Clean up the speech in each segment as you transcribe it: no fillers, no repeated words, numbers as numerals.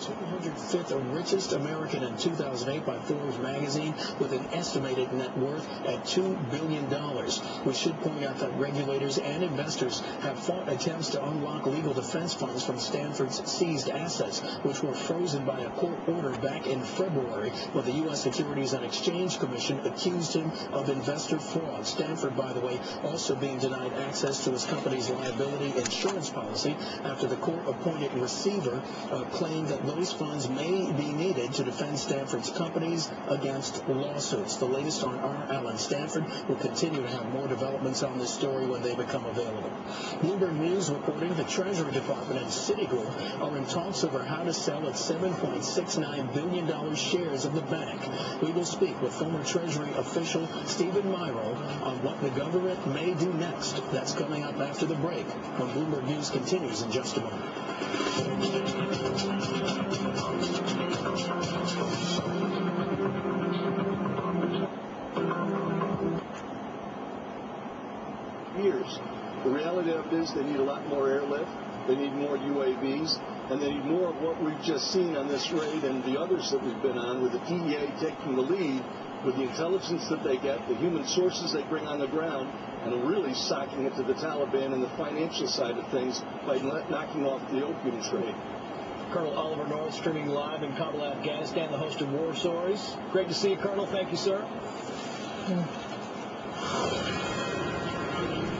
205th richest American in 2008 by Forbes magazine, with an estimated net worth at $2 billion. We should point out that regulators and investors have fought attempts to unlock legal defense funds from Stanford's seized assets, which were frozen by a court order back in February when the U.S. Securities and Exchange Commission accused him of investor fraud. Stanford, by the way, also being denied access to his company's liability insurance policy after the court-appointed receiver claimed that those funds may be needed to defend Stanford's companies against lawsuits. The latest on R. Allen Stanford. Will continue to have more developments on this story when they become available. Bloomberg News reporting the Treasury Department and Citigroup are in talks over how to sell its $7.69 billion shares of the bank. We will speak with former Treasury official Stephen Myro on what the government may do next. That's coming up after the break when Bloomberg News continues in just a moment. Years. The reality of it is they need a lot more airlift, they need more UAVs, and they need more of what we've just seen on this raid and the others that we've been on, with the DEA taking the lead, with the intelligence that they get, the human sources they bring on the ground, and really socking it to the Taliban and the financial side of things by knocking off the opium trade. Colonel Oliver North streaming live in Kabul, Afghanistan, the host of War Stories. Great to see you, Colonel. Thank you, sir.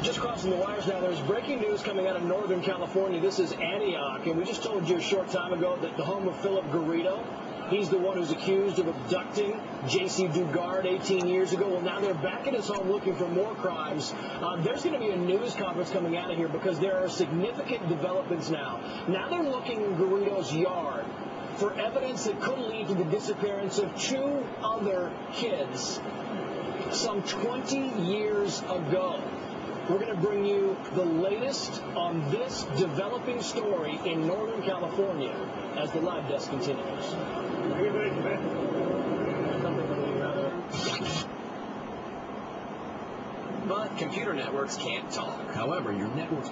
Just crossing the wires now, there's breaking news coming out of Northern California. This is Antioch, and we just told you a short time ago that the home of Philip Garrido, he's the one who's accused of abducting J.C. Dugard 18 years ago. Well, now they're back at his home looking for more crimes. There's going to be a news conference coming out of here because there are significant developments now. Now they're looking in Garrido's yard for evidence that could lead to the disappearance of two other kids some 20 years ago. We're going to bring you the latest on this developing story in Northern California as the live desk continues. But computer networks can't talk. However, your networks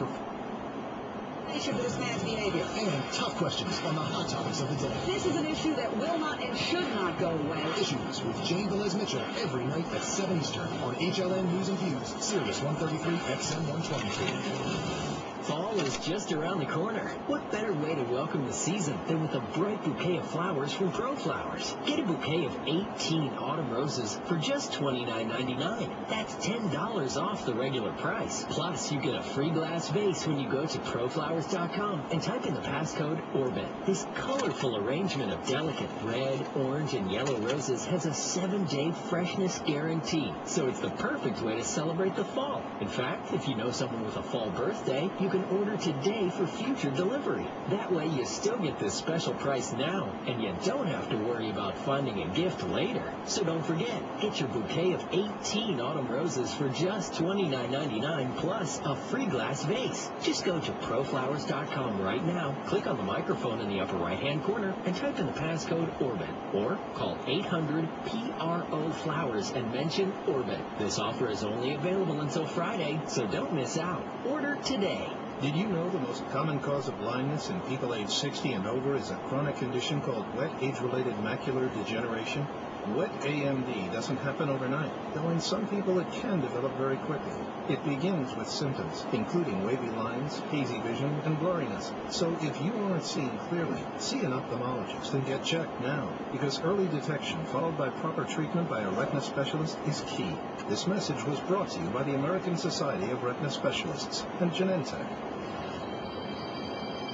issue for this man's behavior. And tough questions on the hot topics of the day. This is an issue that will not and should not go away. Issues with Jane Velez Mitchell every night at 7 Eastern on HLN News and Views, Sirius 133, XM 122. Fall is just around the corner. What better way to welcome the season than with a bright bouquet of flowers from Pro Flowers? Get a bouquet of 18 autumn roses for just $29.99. That's $10 off the regular price. Plus, you get a free glass vase when you go to proflowers.com and type in the passcode ORBIT. This colorful arrangement of delicate red, orange, and yellow roses has a 7-day freshness guarantee, so it's the perfect way to celebrate the fall. In fact, if you know someone with a fall birthday, you can order today for future delivery. That way you still get this special price now, and you don't have to worry about finding a gift later. So don't forget, get your bouquet of 18 autumn roses for just $29.99 plus a free glass vase. Just go to proflowers.com right now, click on the microphone in the upper right-hand corner, and type in the passcode ORBIT, or call 800-PRO-FLOWERS and mention ORBIT. This offer is only available until Friday, so don't miss out. Order today. Did you know the most common cause of blindness in people aged 60 and over is a chronic condition called wet age-related macular degeneration? Wet AMD doesn't happen overnight, though in some people it can develop very quickly. It begins with symptoms, including wavy lines, hazy vision, and blurriness. So if you aren't seeing clearly, see an ophthalmologist and get checked now, because early detection followed by proper treatment by a retina specialist is key. This message was brought to you by the American Society of Retina Specialists and Genentech.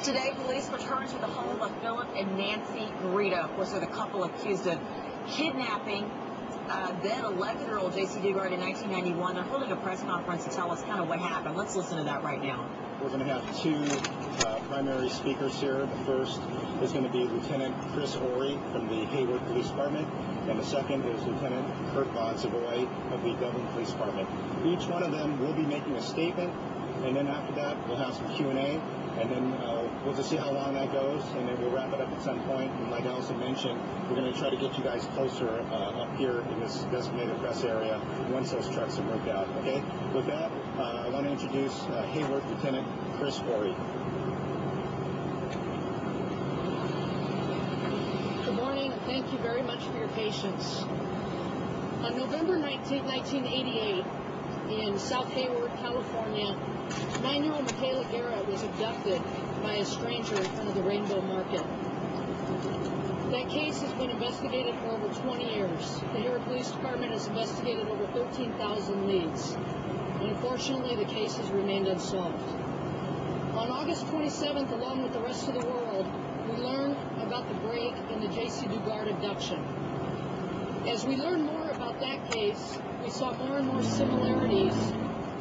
Today, police returned to the home of Philip and Nancy Garrido. Of course, they're the couple accused of kidnapping then 11-year-old J.C. Dugard in 1991. They're holding a press conference to tell us kind of what happened. Let's listen to that right now. We're going to have two primary speakers here. The first is going to be Lieutenant Chris Ory from the Hayward Police Department, and the second is Lieutenant Kurt Von Savoy of the Dublin Police Department. Each one of them will be making a statement, and then after that we'll have some Q&A, and then we'll just see how long that goes, and then we'll wrap it up at some point. And like Allison mentioned, we're going to try to get you guys closer up here in this designated press area once those trucks have moved out. Okay? With that, I want to introduce Hayward Lieutenant Chris Ory. Thank you very much for your patience. On November 19, 1988, in South Hayward, California, 9-year-old Michaela Garrett was abducted by a stranger in front of the Rainbow Market. That case has been investigated for over 20 years. The Hayward Police Department has investigated over 13,000 leads. And unfortunately, the case has remained unsolved. On August 27th, along with the rest of the world, we learned about the break in the J.C. Dugard abduction. As we learned more about that case, we saw more and more similarities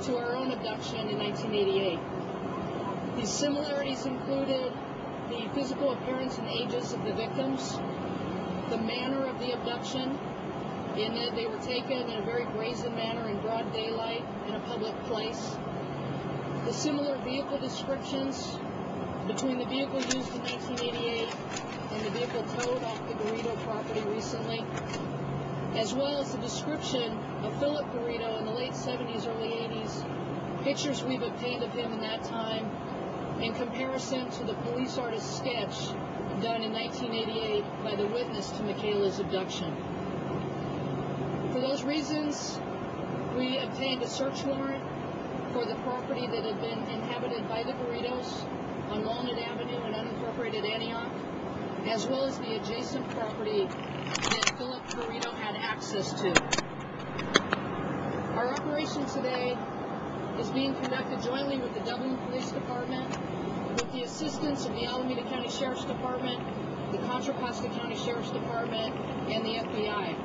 to our own abduction in 1988. These similarities included the physical appearance and ages of the victims, the manner of the abduction, in that they were taken in a very brazen manner in broad daylight in a public place, the similar vehicle descriptions between the vehicle used in 1988 and the vehicle towed off the Garrido property recently, as well as the description of Philip Garrido in the late 70s, early 80s, pictures we've obtained of him in that time, in comparison to the police artist sketch done in 1988 by the witness to Michaela's abduction. For those reasons, we obtained a search warrant for the property that had been inhabited by the Garridos on Walnut Avenue in unincorporated Antioch, as well as the adjacent property that Philip Garrido had access to. Our operation today is being conducted jointly with the Dublin Police Department, with the assistance of the Alameda County Sheriff's Department, the Contra Costa County Sheriff's Department, and the FBI.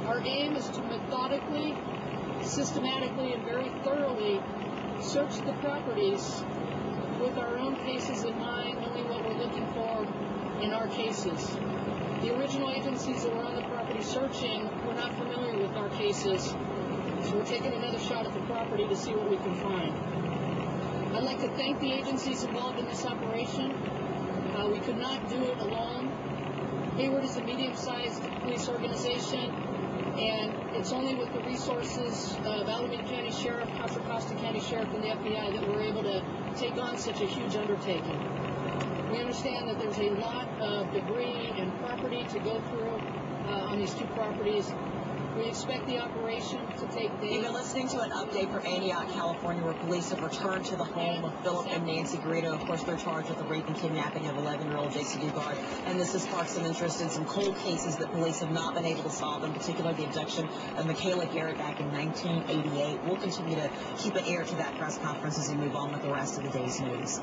Our aim is to methodically, systematically, and very thoroughly search the properties with our own cases in mind, knowing what we're looking for in our cases. The original agencies that were on the property searching were not familiar with our cases, so we're taking another shot at the property to see what we can find. I'd like to thank the agencies involved in this operation. We could not do it alone. Hayward is a medium-sized police organization, and it's only with the resources of Alameda County Sheriff, Contra Costa County Sheriff, and the FBI that we're able to take on such a huge undertaking. We understand that there's a lot of debris and property to go through on these two properties. We expect the operation to take days. You've been listening to an update from Antioch, California, where police have returned to the home of Philip and Nancy Garrido. Of course, they're charged with the rape and kidnapping of 11-year-old J.C. Dugard. And this has sparked some interest in some cold cases that police have not been able to solve, in particular the abduction of Michaela Garrett back in 1988. We'll continue to keep an ear to that press conference as we move on with the rest of the day's news.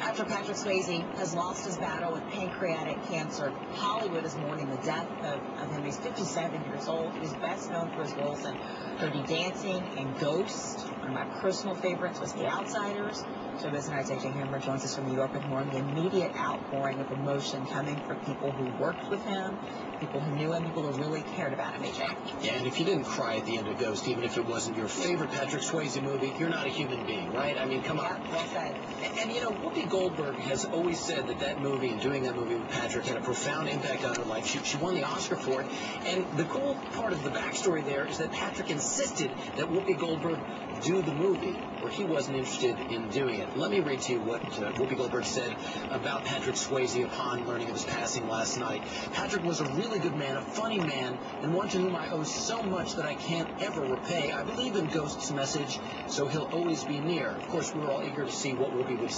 After Patrick Swayze has lost his battle with pancreatic cancer, Hollywood is mourning the death of him. He's 57 years old. He was best known for his roles in Dirty Dancing and Ghost. One of my personal favorites was The Outsiders. Showbiz Tonight's AJ Hammer joins us from New York with more on the immediate outpouring of emotion coming from people who worked with him, people who knew him, people who really cared about him, AJ. Yeah, and if you didn't cry at the end of Ghost, even if it wasn't your favorite Patrick Swayze movie, you're not a human being, right? I mean, come on. Yeah, well said. And you know, Whoopi Goldberg has always said that movie and doing that movie with Patrick had a profound impact on her life. She won the Oscar for it. And the cool part of the backstory there is that Patrick insisted that Whoopi Goldberg do the movie, where he wasn't interested in doing it. Let me read to you what Whoopi Goldberg said about Patrick Swayze upon learning of his passing last night. Patrick was a really good man, a funny man, and one to whom I owe so much that I can't ever repay. I believe in Ghost's message, so he'll always be near. Of course, we were all eager to see what Whoopi would say.